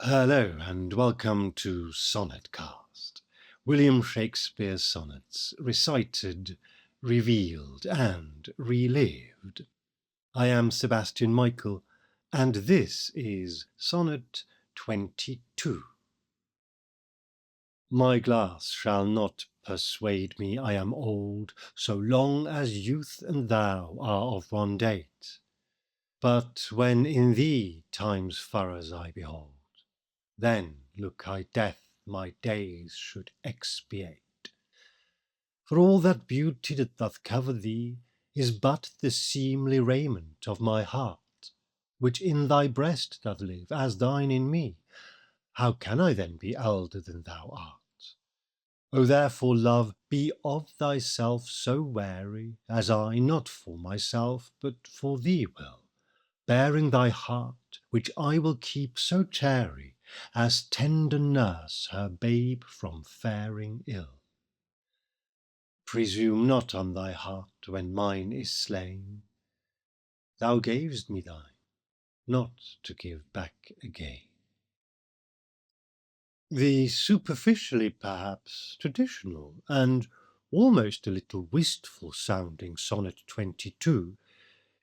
Hello and welcome to Sonnetcast, William Shakespeare's sonnets recited, revealed and relived. I am Sebastian Michael and this is Sonnet 22. My glass shall not persuade me I am old, so long as youth and thou are of one date. But when in thee time's furrows I behold, then look I death my days should expiate. For all that beauty that doth cover thee is but the seemly raiment of my heart, which in thy breast doth live, as thine in me. How can I then be elder than thou art? O therefore, love, be of thyself so wary, as I not for myself, but for thee will, bearing thy heart, which I will keep so chary, as tender nurse her babe from faring ill. Presume not on thy heart when mine is slain. Thou gavest me thine, not to give back again. The superficially perhaps traditional and almost a little wistful sounding Sonnet 22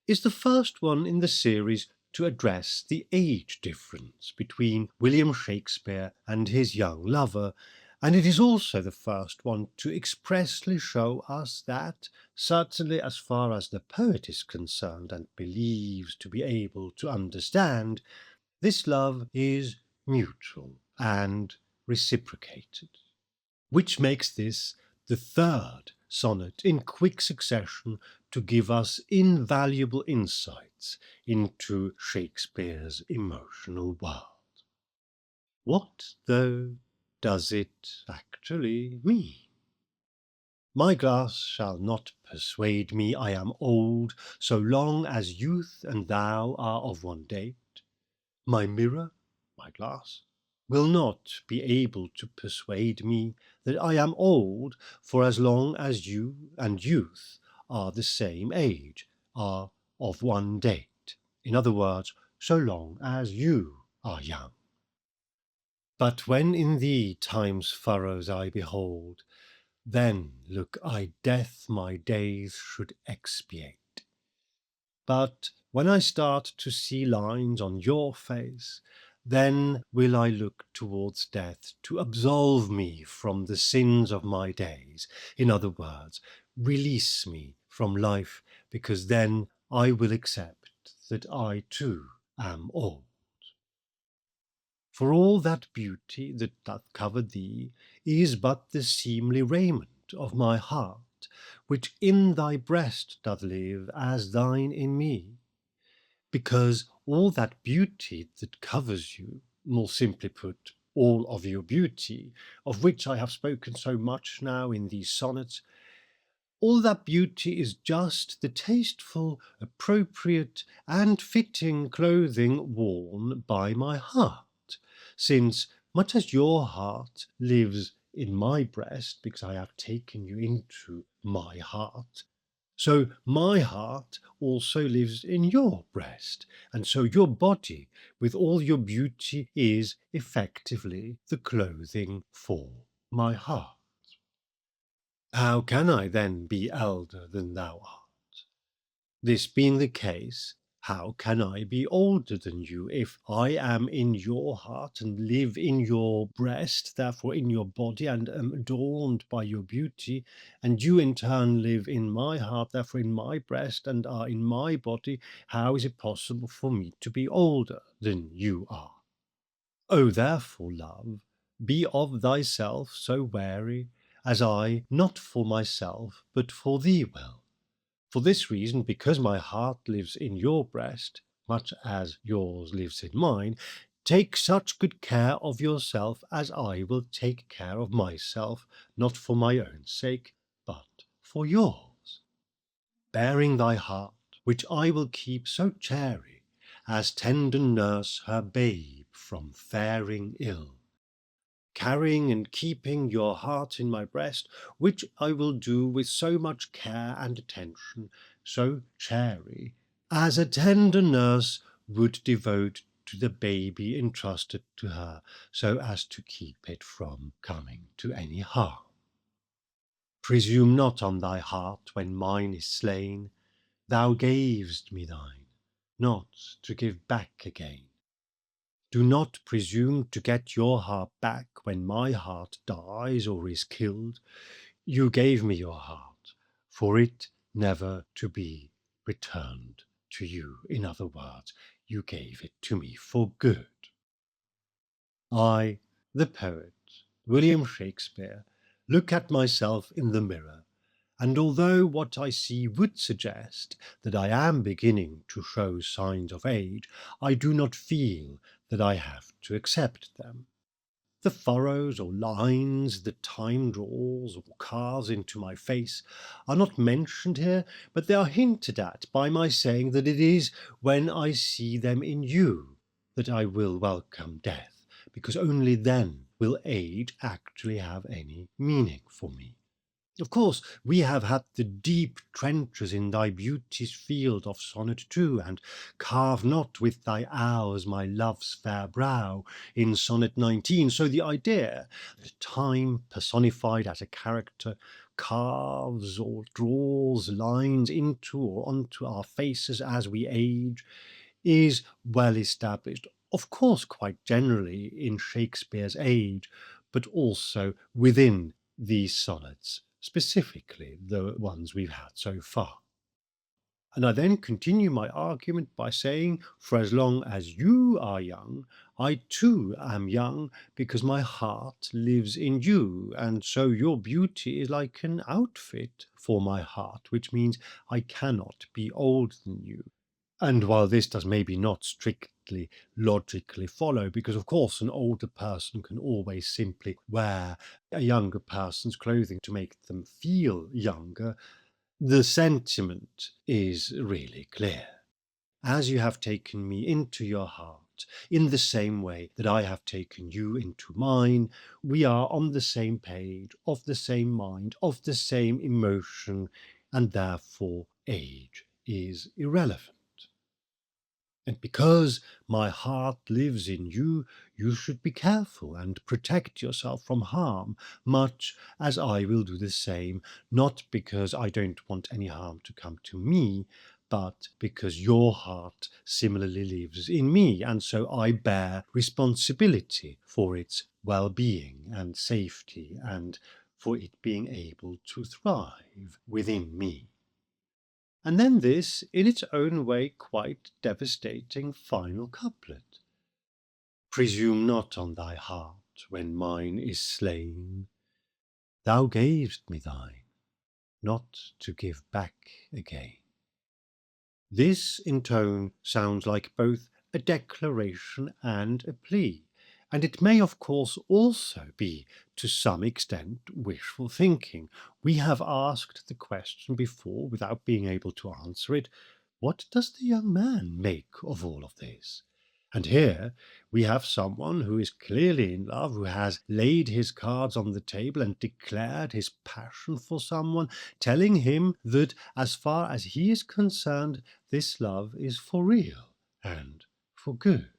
is the first one in the series to address the age difference between William Shakespeare and his young lover, and it is also the first one to expressly show us that, certainly as far as the poet is concerned and believes to be able to understand, this love is mutual and reciprocated, which makes this the third sonnet in quick succession to give us invaluable insights into Shakespeare's emotional world. What, though, does it actually mean? My glass shall not persuade me I am old, so long as youth and thou are of one date. My mirror, my glass, will not be able to persuade me that I am old, for as long as you and youth are the same age, are of one date. In other words, so long as you are young. But when in thee time's furrows I behold, then look I death my days should expiate. But when I start to see lines on your face, then will I look towards death to absolve me from the sins of my days. In other words, release me from life, because then I will accept that I too am old. For all that beauty that doth cover thee is but the seemly raiment of my heart, which in thy breast doth live, as thine in me. Because all that beauty that covers you, more simply put, all of your beauty, of which I have spoken so much now in these sonnets, all that beauty is just the tasteful, appropriate, and fitting clothing worn by my heart, since, much as your heart lives in my breast, because I have taken you into my heart, so my heart also lives in your breast, and so your body, with all your beauty, is effectively the clothing for my heart. How can I then be elder than thou art? This being the case, how can I be older than you if I am in your heart and live in your breast, therefore in your body, and am adorned by your beauty, and you in turn live in my heart, therefore in my breast, and are in my body? How is it possible for me to be older than you are? O therefore, love, be of thyself so wary, as I not for myself, but for thee will. For this reason, because my heart lives in your breast, much as yours lives in mine, take such good care of yourself as I will take care of myself, not for my own sake, but for yours. Bearing thy heart, which I will keep so chary, as tender nurse her babe from faring ill. Carrying and keeping your heart in my breast, which I will do with so much care and attention, so chary, as a tender nurse would devote to the baby entrusted to her, so as to keep it from coming to any harm. Presume not on thy heart when mine is slain. Thou gavest me thine, not to give back again. Do not presume to get your heart back when my heart dies or is killed. You gave me your heart, for it never to be returned to you. In other words, you gave it to me for good. I, the poet, William Shakespeare, look at myself in the mirror, and although what I see would suggest that I am beginning to show signs of age, I do not feel that I have to accept them. The furrows or lines that time draws or carves into my face are not mentioned here, but they are hinted at by my saying that it is when I see them in you that I will welcome death, because only then will age actually have any meaning for me. Of course, we have had the deep trenches in thy beauty's field of sonnet too, and carve not with thy hours my love's fair brow in sonnet 19. So the idea that time personified as a character carves or draws lines into or onto our faces as we age is well established, of course, quite generally in Shakespeare's age, but also within these sonnets, specifically the ones we've had so far. And I then continue my argument by saying, for as long as you are young, I too am young, because my heart lives in you, and so your beauty is like an outfit for my heart, which means I cannot be older than you. And while this does maybe not strictly logically follow, because of course an older person can always simply wear a younger person's clothing to make them feel younger, the sentiment is really clear. As you have taken me into your heart, in the same way that I have taken you into mine, we are on the same page, of the same mind, of the same emotion, and therefore age is irrelevant. And because my heart lives in you, you should be careful and protect yourself from harm, much as I will do the same, not because I don't want any harm to come to me, but because your heart similarly lives in me, and so I bear responsibility for its well-being and safety, and for it being able to thrive within me. And then this, in its own way, quite devastating final couplet. Presume not on thy heart when mine is slain. Thou gavest me thine, not to give back again. This, in tone, sounds like both a declaration and a plea, and it may, of course, also be, to some extent, wishful thinking. We have asked the question before without being able to answer it. What does the young man make of all of this? And here we have someone who is clearly in love, who has laid his cards on the table and declared his passion for someone, telling him that as far as he is concerned, this love is for real and for good.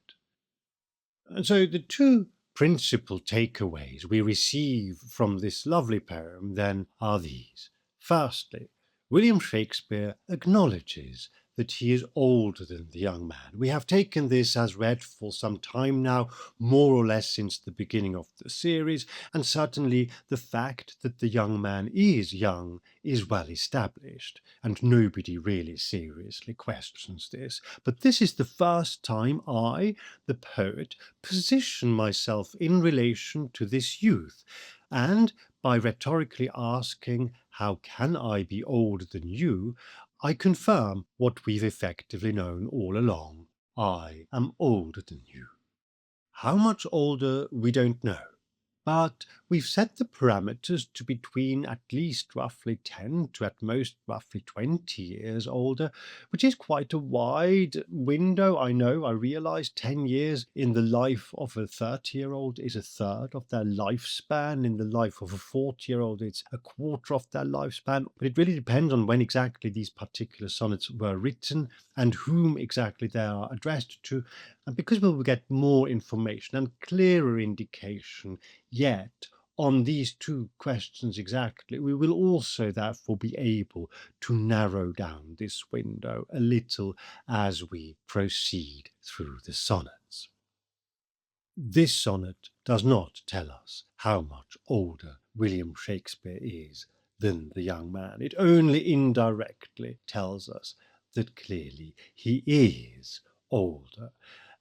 And so the two principal takeaways we receive from this lovely poem then are these. Firstly, William Shakespeare acknowledges that he is older than the young man. We have taken this as read for some time now, more or less since the beginning of the series, and certainly the fact that the young man is young is well established, and nobody really seriously questions this. But this is the first time I, the poet, position myself in relation to this youth, and by rhetorically asking, how can I be older than you, I confirm what we've effectively known all along. I am older than you. How much older, we don't know, but we've set the parameters to between at least roughly 10 to at most roughly 20 years older, which is quite a wide window. I know, I realize 10 years in the life of a 30-year-old is a third of their lifespan. In the life of a 40-year-old, it's a quarter of their lifespan. But it really depends on when exactly these particular sonnets were written and whom exactly they are addressed to. And because we will get more information and clearer indication yet on these two questions exactly, we will also therefore be able to narrow down this window a little as we proceed through the sonnets. This sonnet does not tell us how much older William Shakespeare is than the young man. It only indirectly tells us that clearly he is older.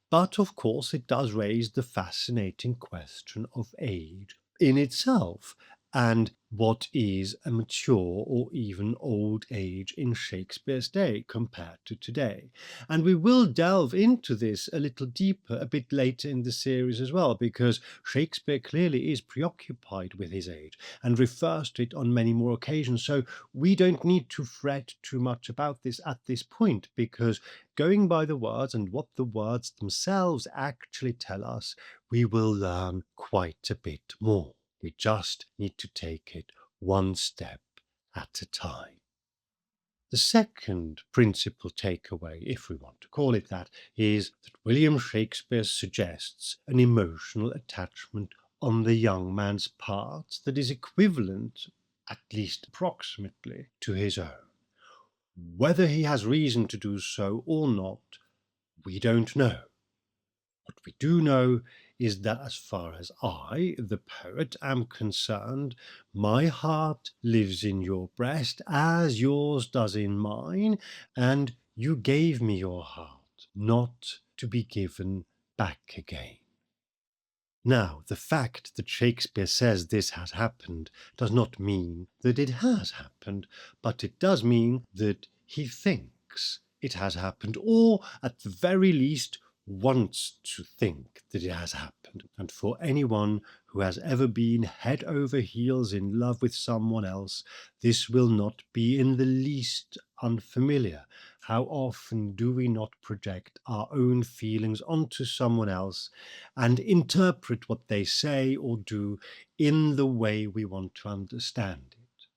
But of course, it does raise the fascinating question of age in itself and what is a mature or even old age in Shakespeare's day compared to today. And we will delve into this a little deeper a bit later in the series as well, because Shakespeare clearly is preoccupied with his age and refers to it on many more occasions. So we don't need to fret too much about this at this point, because going by the words and what the words themselves actually tell us, we will learn quite a bit more. We just need to take it one step at a time. The second principal takeaway, if we want to call it that, is that William Shakespeare suggests an emotional attachment on the young man's part that is equivalent, at least approximately, to his own. Whether he has reason to do so or not, we don't know. What we do know is that as far as I, the poet, am concerned, my heart lives in your breast as yours does in mine, and you gave me your heart, not to be given back again. Now, the fact that Shakespeare says this has happened does not mean that it has happened, but it does mean that he thinks it has happened, or at the very least wants to think that it has happened. And for anyone who has ever been head over heels in love with someone else, this will not be in the least unfamiliar. How often do we not project our own feelings onto someone else and interpret what they say or do in the way we want to understand it?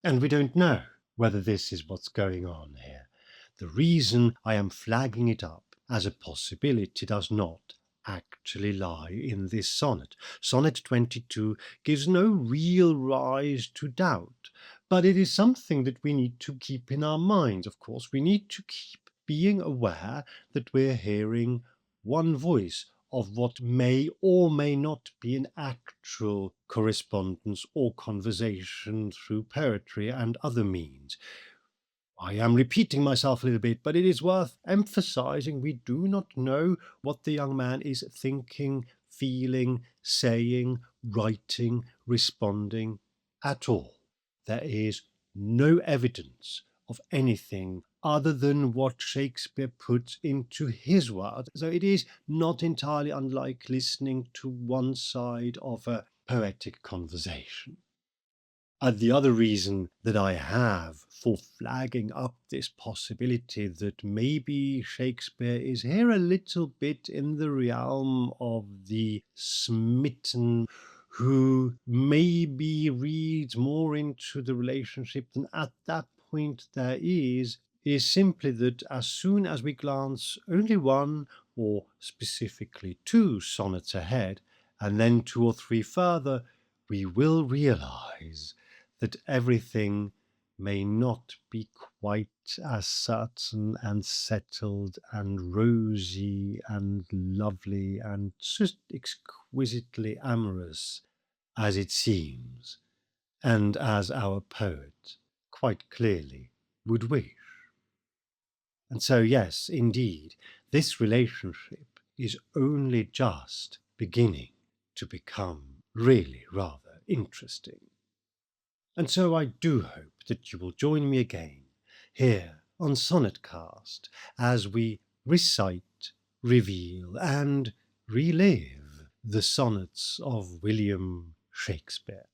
And we don't know whether this is what's going on here. The reason I am flagging it up as a possibility does not actually lie in this sonnet. Sonnet 22 gives no real rise to doubt, but it is something that we need to keep in our minds. Of course, we need to keep being aware that we're hearing one voice of what may or may not be an actual correspondence or conversation through poetry and other means. I am repeating myself a little bit, but it is worth emphasizing we do not know what the young man is thinking, feeling, saying, writing, responding at all. There is no evidence of anything other than what Shakespeare puts into his words. So it is not entirely unlike listening to one side of a poetic conversation. And the other reason that I have for flagging up this possibility that maybe Shakespeare is here a little bit in the realm of the smitten who maybe reads more into the relationship than at that point there is simply that as soon as we glance only one or specifically two sonnets ahead and then two or three further, we will realize that everything may not be quite as certain and settled and rosy and lovely and just exquisitely amorous as it seems, and as our poet quite clearly would wish. And so, yes, indeed, this relationship is only just beginning to become really rather interesting. And so I do hope that you will join me again here on Sonnetcast as we recite, reveal, and relive the sonnets of William Shakespeare.